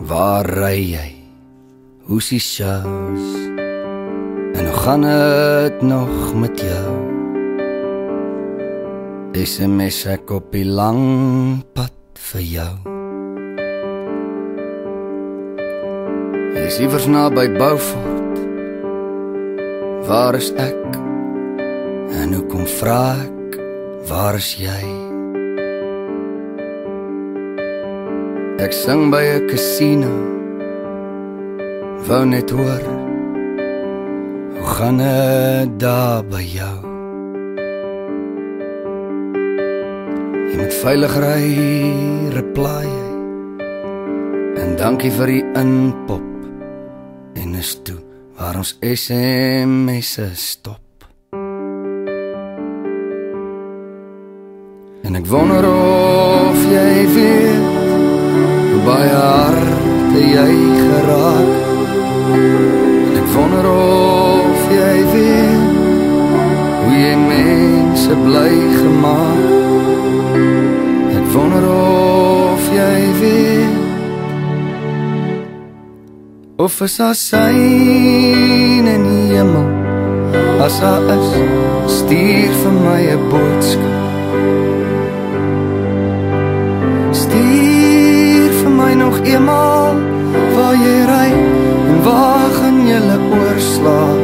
Waar ry jy? Hoe's die shows? En hoe gaan het nog met jou? SMS ek op die lang pad vir jou. Jy is iewers naby Beaufort. Waar is ek? En hoekom vra ek, waar is jy? Ek sing by 'n casino, wou net hoor, hoe gaan het daar by jou? Jy moet veilig ry, reply jy, en dankie vir die inpop, en is toe waar ons SMS'e stop. En ek wonder of jy weet hoe baie harte jy geraak. En ek wonder of jy weet hoe jy mense bly gemaak. Ek wonder of jy weet of is daar sein in die hemel. As daar is, stuur vir my 'n boodskap. Stuur vir my nog eenmaal waar jy ry en waar gaan julle oorslaap.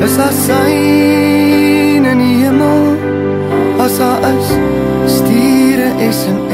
Is daar sein in die hemel? As daar is, stuur 'n SMS.